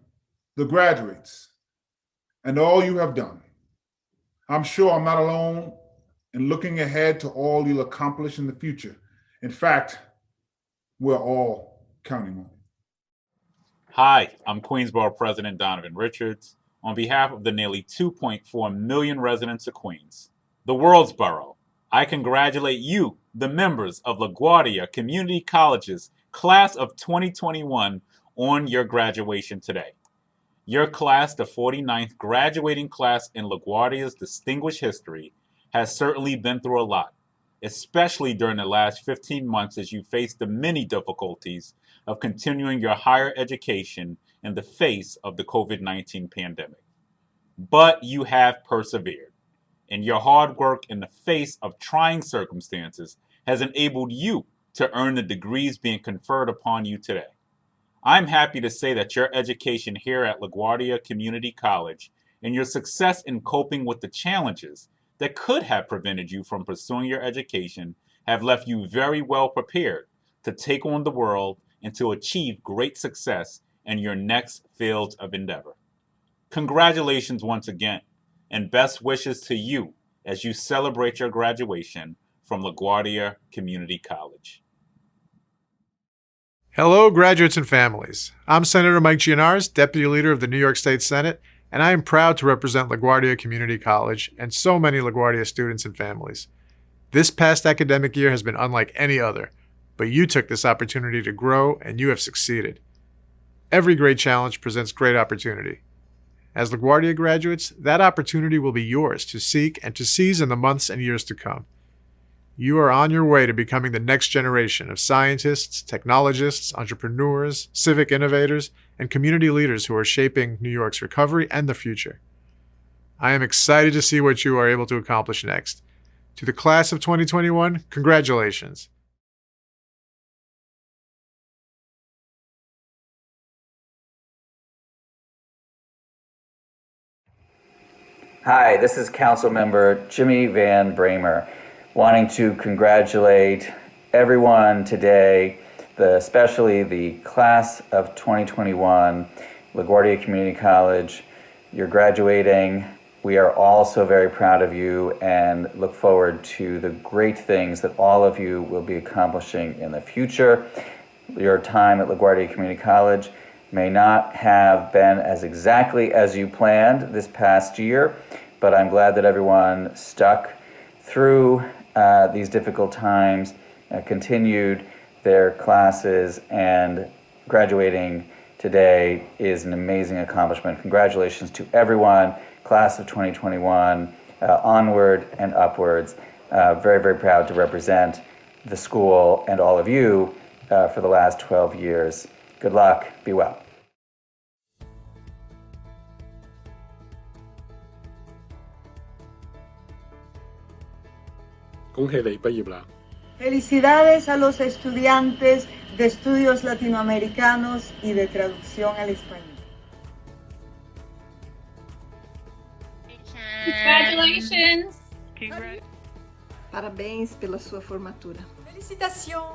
S13: the graduates, and all you have done, I'm sure I'm not alone in looking ahead to all you'll accomplish in the future. In fact, we're all counting on it.
S14: Hi, I'm Queensboro President Donovan Richards. On behalf of the nearly 2.4 million residents of Queens, the world's borough, I congratulate you, the members of LaGuardia Community College's class of 2021, on your graduation today. Your class, the 49th graduating class in LaGuardia's distinguished history, has certainly been through a lot. especially during the last 15 months as you face the many difficulties of continuing your higher education in the face of the COVID-19 pandemic. But you have persevered, and your hard work in the face of trying circumstances has enabled you to earn the degrees being conferred upon you today. I'm happy to say that your education here at LaGuardia Community College and your success in coping with the challenges that could have prevented you from pursuing your education have left you very well prepared to take on the world and to achieve great success in your next field of endeavor. Congratulations once again, and best wishes to you as you celebrate your graduation from LaGuardia Community College.
S15: Hello, graduates and families. I'm Senator Mike Gianaris, Deputy Leader of the New York State Senate, and I am proud to represent LaGuardia Community College and so many LaGuardia students and families. This past academic year has been unlike any other, but you took this opportunity to grow and you have succeeded. Every great challenge presents great opportunity. As LaGuardia graduates, that opportunity will be yours to seek and to seize in the months and years to come. You are on your way to becoming the next generation of scientists, technologists, entrepreneurs, civic innovators, and community leaders who are shaping New York's recovery and the future. I am excited to see what you are able to accomplish next. To the class of 2021, congratulations.
S16: Hi, this is Councilmember Jimmy Van Bramer, wanting to congratulate everyone today, especially the class of 2021, LaGuardia Community College. You're graduating. We are all so very proud of you and look forward to the great things that all of you will be accomplishing in the future. Your time at LaGuardia Community College may not have been as exactly as you planned this past year, but I'm glad that everyone stuck through these difficult times, continued their classes, and graduating today is an amazing accomplishment. Congratulations to everyone, class of 2021, onward and upwards. Very, very proud to represent the school and all of you for the last 12 years. Good luck, be well.
S17: Felicidades a los estudiantes de estudios latinoamericanos y de traducción al español.
S18: Congratulations!
S17: Parabéns pela sua formatura.
S6: Félicitations!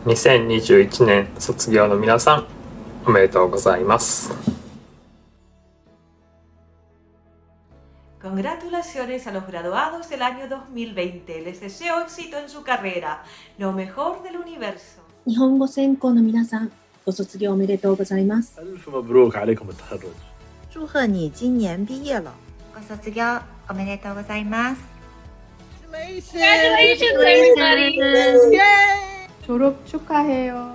S19: 2021年卒業の皆さん、おめでとうございます。
S20: Congratulaciones a los graduados del año 2020. Les deseo éxito en su carrera. Lo mejor del universo.
S21: 日本語専攻の皆さん、ご卒業おめでとうございます。
S22: ألف مبروك عليكم التخرج.
S23: 祝贺你今年毕业了。
S7: ご卒業おめでとうございます。
S18: Congratulations, everybody!
S17: 졸업 축하해요.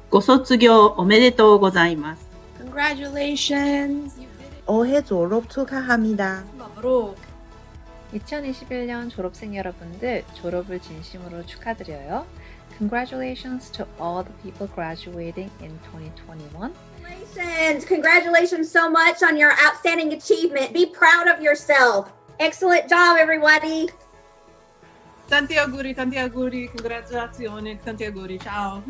S23: ご卒業おめでとうございます。
S21: Congratulations!
S23: 올해 졸업 축하합니다.
S6: 마브룩.
S24: 2021년 졸업생 여러분들 졸업을 진심으로 축하드려요. Congratulations to all the people graduating in 2021.
S25: Congratulations so much on your outstanding achievement. Be proud of yourself. Excellent job, everybody.
S6: Tanti auguri, congratulazioni, tanti auguri, ciao.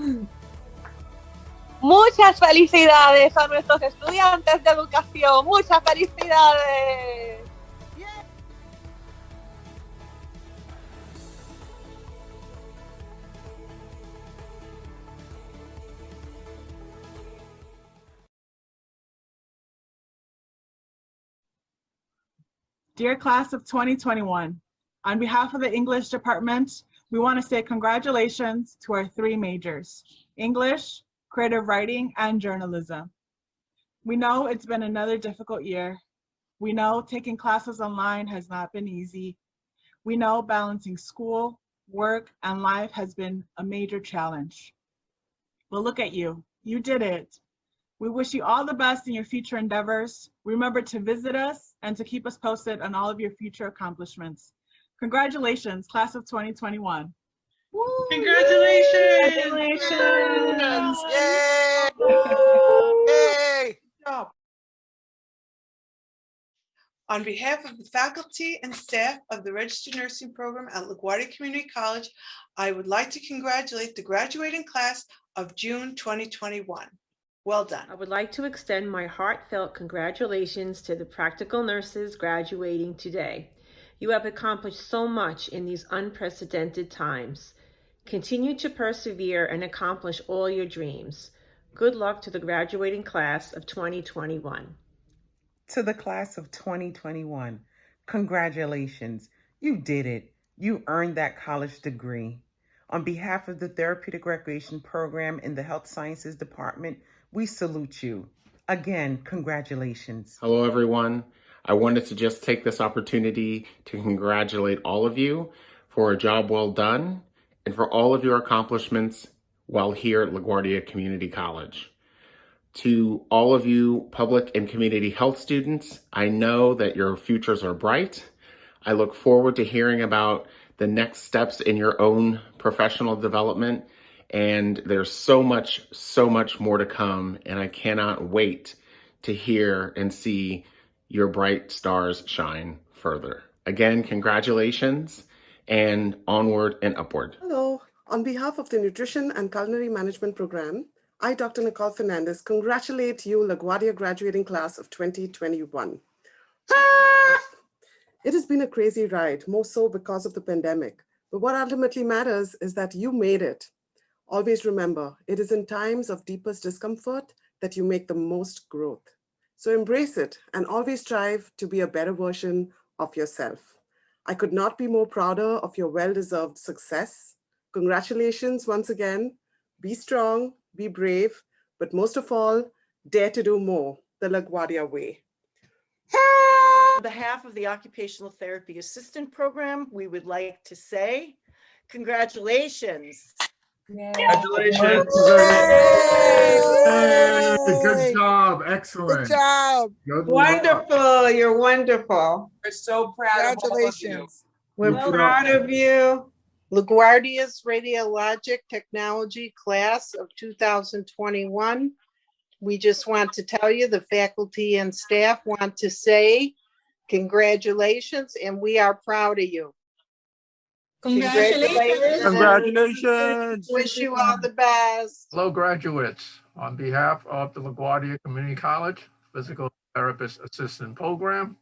S26: Muchas felicidades a nuestros estudiantes de educación. Muchas felicidades.
S5: Dear class of 2021, on behalf of the English department, we want to say congratulations to our three majors: English, creative writing, and journalism. We know it's been another difficult year. We know taking classes online has not been easy. We know balancing school, work, and life has been a major challenge. But look at you, you did it. We wish you all the best in your future endeavors. Remember to visit us and to keep us posted on all of your future accomplishments.
S1: Congratulations, class of 2021.
S2: Congratulations!
S1: Yay!
S2: Yay!
S3: On behalf of the faculty and staff of the Registered Nursing Program at LaGuardia Community College, I would like to congratulate the graduating class of June 2021. Well done.
S4: I would like to extend my heartfelt congratulations to the practical nurses graduating today. You have accomplished so much in these unprecedented times. Continue to persevere and accomplish all your dreams. Good luck to the graduating class of 2021.
S8: To the class of 2021, congratulations. You did it. You earned that college degree. On behalf of the Therapeutic Recreation Program in the Health Sciences Department, we salute you. Again, congratulations.
S9: Hello, everyone. I wanted to just take this opportunity to congratulate all of you for a job well done and for all of your accomplishments while here at LaGuardia Community College. To all of you public and community health students, I know that your futures are bright. I look forward to hearing about the next steps in your own professional development. And there's so much more to come. And I cannot wait to hear and see your bright stars shine further. Again, congratulations and onward and upward.
S27: Hello. On behalf of the Nutrition and Culinary Management Program, I, Dr. Nicole Fernandez, congratulate you, LaGuardia graduating class of 2021. It has been a crazy ride, more so because of the pandemic. But what ultimately matters is that you made it. Always remember, it is in times of deepest discomfort that you make the most growth. So embrace it and always strive to be a better version of yourself. I could not be more prouder of your well-deserved success. Congratulations once again. Be strong, be brave, but most of all, dare to do more, the LaGuardia way.
S28: On behalf of the Occupational Therapy Assistant Program, we would like to say congratulations.
S2: Congratulations.
S13: Good job. Excellent.
S2: Good job.
S13: Good
S29: Wonderful. You're wonderful.
S2: We're so proud of all of you.
S29: We're proud of you.
S26: LaGuardia's Radiologic Technology class of 2021. We just want to tell you, the faculty and staff want to say congratulations, and we are proud of you.
S29: Congratulations.
S2: Congratulations.
S26: Wish you all the best.
S30: Hello, graduates. On behalf of the LaGuardia Community College Physical Therapist Assistant Program,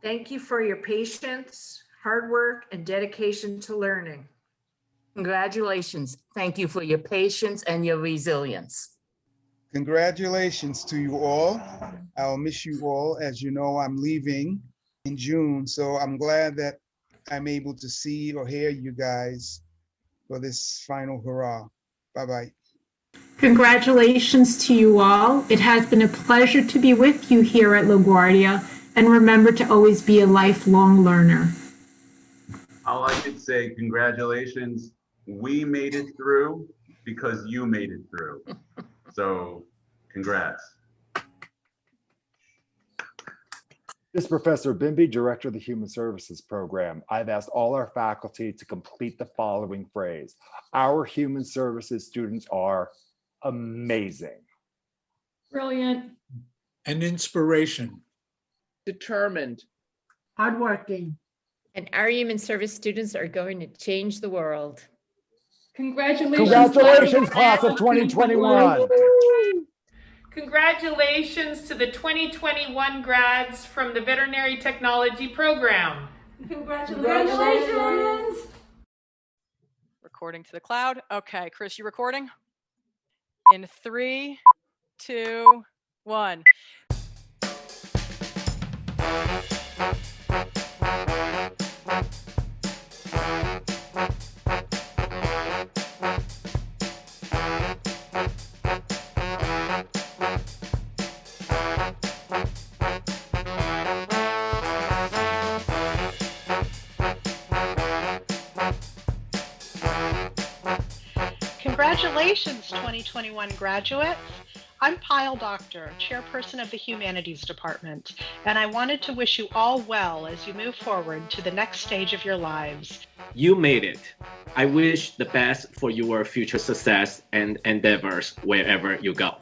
S31: thank you for your patience, hard work, and dedication to learning.
S32: Congratulations. Thank you for your patience and your resilience.
S33: Congratulations to you all. I'll miss you all. As you know, I'm leaving in June, so I'm glad that I'm able to see or hear you guys for this final hurrah. Bye-bye.
S34: Congratulations to you all. It has been a pleasure to be with you here at LaGuardia, and remember to always be a lifelong learner.
S35: All I could say, congratulations. We made it through because you made it through. So congrats.
S36: This is Professor Bimby, Director of the Human Services Program. I've asked all our faculty to complete the following phrase. Our human services students are amazing.
S37: Brilliant.
S38: An inspiration.
S39: Determined.
S37: Hardworking.
S40: And our human service students are going to change the world.
S37: Congratulations.
S36: Congratulations, class of 2021.
S41: Congratulations to the 2021 grads from the Veterinary Technology Program.
S37: Congratulations.
S42: Recording to the cloud. Okay, Chris, you recording? In 3, 2, 1.
S26: Congratulations, 2021 graduates.
S1: I'm Pyle Doctor, Chairperson of the Humanities Department, and I wanted to wish you all well as you move forward to the next stage of your lives.
S3: You made it. I wish the best for your future success and endeavors wherever you go.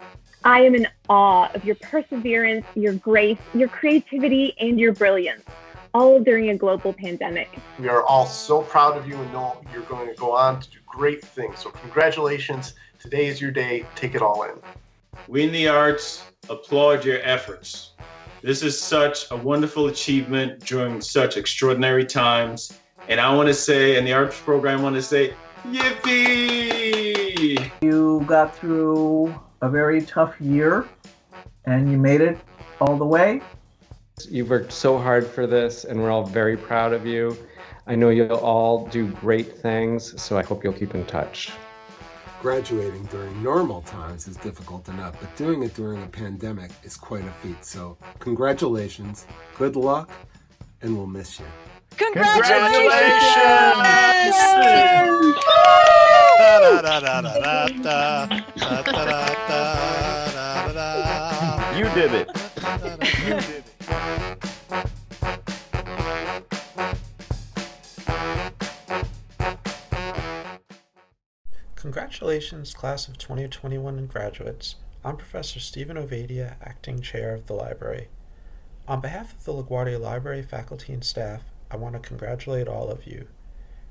S4: I am in awe of your perseverance, your grace, your creativity, and your brilliance, all during a global pandemic.
S5: We are all so proud of you and know you're going to go on to do great things. So congratulations. Today is your day. Take it all in.
S6: We in the arts applaud your efforts. This is such a wonderful achievement during such extraordinary times. And I want to say, in the arts program, I want to say, yippee!
S7: You got through a very tough year and you made it all the way.
S8: You've worked so hard for this and we're all very proud of you. I know you'll all do great things, so I hope you'll keep in touch.
S10: Graduating during normal times is difficult enough, but doing it during a pandemic is quite a feat. So congratulations, good luck, and we'll miss you.
S11: You did it. You did it.
S12: Congratulations, class of 2021 and graduates. I'm Professor Stephen Ovadia, Acting Chair of the Library. On behalf of the LaGuardia Library faculty and staff, I want to congratulate all of you.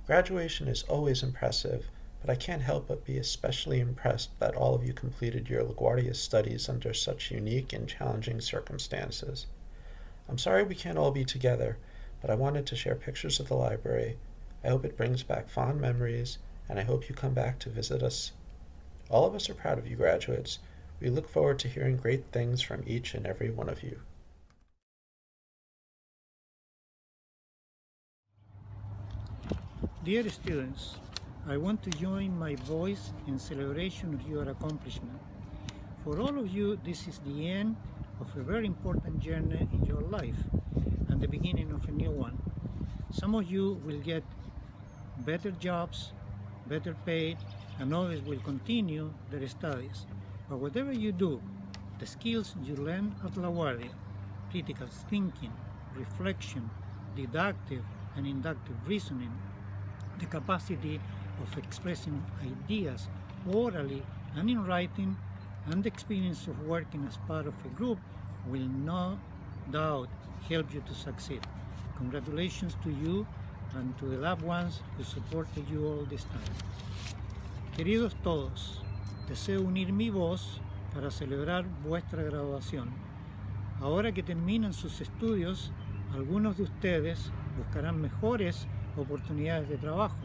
S12: Graduation is always impressive, but I can't help but be especially impressed that all of you completed your LaGuardia studies under such unique and challenging circumstances. I'm sorry we can't all be together, but I wanted to share pictures of the library. I hope it brings back fond memories, and I hope you come back to visit us. All of us are proud of you, graduates. We look forward to hearing great things from each and every one of you.
S14: Dear students, I want to join my voice in celebration of your accomplishment. For all of you, this is the end of a very important journey in your life and the beginning of a new one. Some of you will get better jobs, better paid, and others will continue their studies. But whatever you do, the skills you learn at LaGuardia, critical thinking, reflection, deductive and inductive reasoning, the capacity of expressing ideas orally and in writing, and the experience of working as part of a group will no doubt help you to succeed. Congratulations to you and to the loved ones who supported you all this time. Queridos todos, deseo unir mi voz para celebrar vuestra graduación. Ahora que terminan sus estudios, algunos de ustedes buscarán mejores oportunidades de trabajo,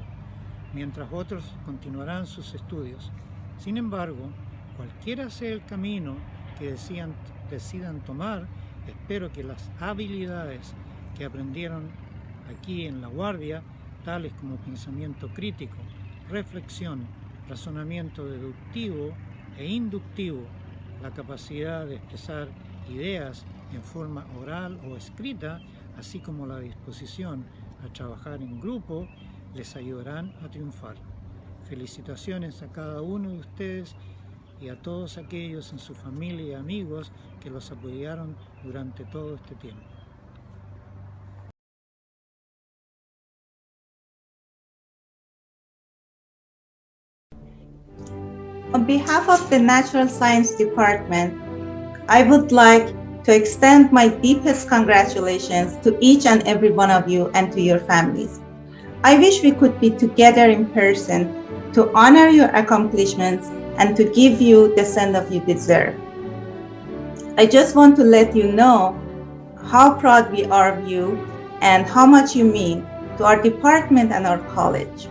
S14: mientras otros continuarán sus estudios. Sin embargo, cualquiera sea el camino que decidan tomar, espero que las habilidades que aprendieron aquí en LaGuardia, tales como pensamiento crítico, reflexión, razonamiento deductivo e inductivo, la capacidad de expresar ideas en forma oral o escrita, así como la disposición a trabajar en grupo, les ayudarán a triunfar. Felicitaciones a cada uno de ustedes y a todos aquellos en su familia y amigos que los apoyaron durante todo este tiempo.
S15: On behalf of the Natural Science Department, I would like to extend my deepest congratulations to each and every one of you and to your families. I wish we could be together in person to honor your accomplishments and to give you the send-off you deserve. I just want to let you know how proud we are of you and how much you mean to our department and our college.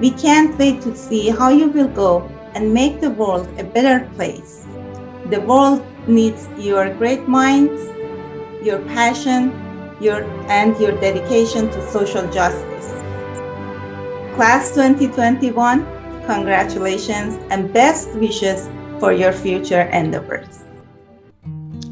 S15: We can't wait to see how you will go and make the world a better place. The world needs your great minds, your passion, and your dedication to social justice. Class 2021, congratulations and best wishes for your future endeavors.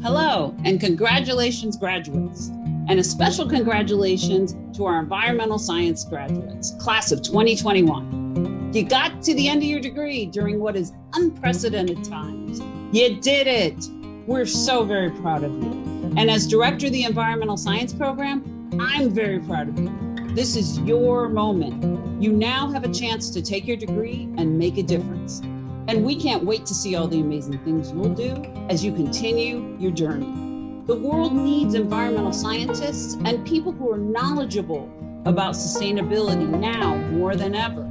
S16: Hello, and congratulations, graduates. And a special congratulations to our environmental science graduates, class of 2021. You got to the end of your degree during what is unprecedented times. You did it. We're so very proud of you. And as director of the Environmental Science Program, I'm very proud of you. This is your moment. You now have a chance to take your degree and make a difference. And we can't wait to see all the amazing things you'll do as you continue your journey. The world needs environmental scientists and people who are knowledgeable about sustainability now more than ever.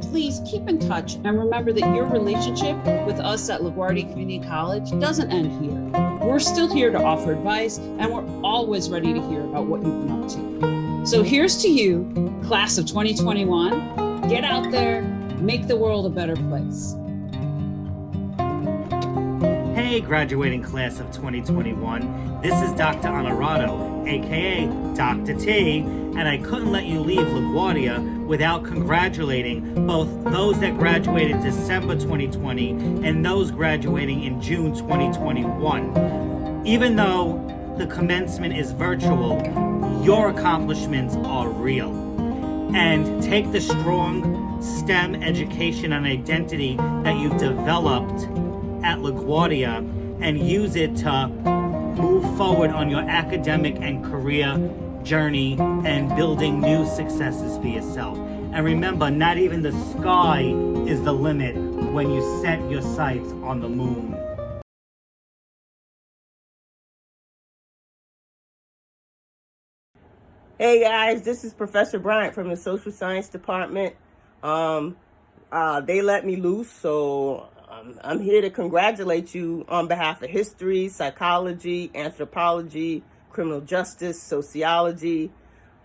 S16: Please keep in touch and remember that your relationship with us at LaGuardia Community College doesn't end here. We're still here to offer advice, and we're always ready to hear about what you've been up to. So here's to you, class of 2021. Get out there, make the world a better place.
S2: Hey, graduating class of 2021. This is Dr. Honorado, aka Dr. T, and I couldn't let you leave LaGuardia without congratulating both those that graduated December 2020 and those graduating in June 2021. Even though the commencement is virtual, your accomplishments are real. And take the strong STEM education and identity that you've developed at LaGuardia and use it to move forward on your academic and career journey and building new successes for yourself. And remember, not even the sky is the limit when you set your sights on the moon.
S9: Hey guys, this is Professor Bryant from the Social Science Department. They let me loose, so I'm here to congratulate you on behalf of history, psychology, anthropology, criminal justice, sociology.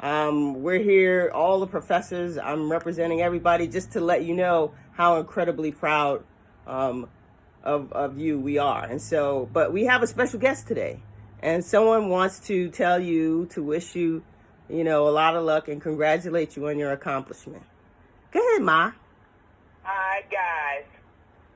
S9: We're here, all the professors. I'm representing everybody just to let you know how incredibly proud of you we are. And so, but we have a special guest today, and someone wants to tell you, to wish you, a lot of luck and congratulate you on your accomplishment. Go ahead, Ma.
S13: Hi, guys.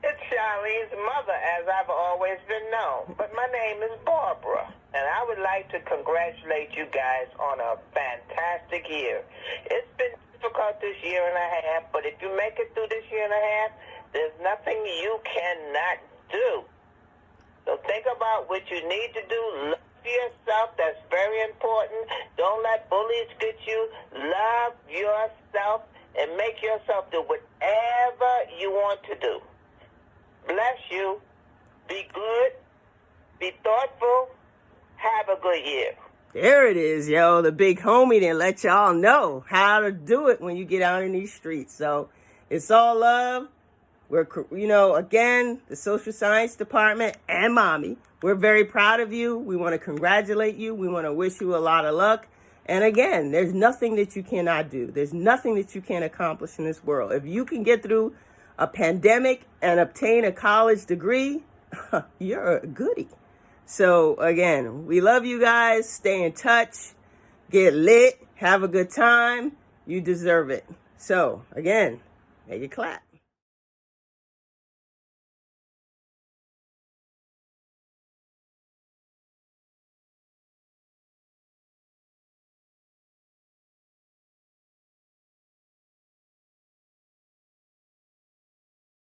S13: It's Charlene's mother, as I've always been known. But my name is Barbara, and I would like to congratulate you guys on a fantastic year. It's been difficult this year and a half, but if you make it through this year and a half, there's nothing you cannot do. So think about what you need to do. Love yourself. That's very important. Don't let bullies get you. Love yourself and make yourself do whatever you want to do. Bless you. Be good. Be thoughtful. Have a good year.
S9: There it is, yo. The big homie didn't let y'all know how to do it when you get out in these streets. So it's all love. We're, again, the Social Science Department and Mommy, we're very proud of you. We want to congratulate you. We want to wish you a lot of luck. And again, there's nothing that you cannot do. There's nothing that you can't accomplish in this world. If you can get through a pandemic and obtain a college degree, you're a goodie. So again, we love you guys. Stay in touch. Get lit. Have a good time. You deserve it. So again, make it clap.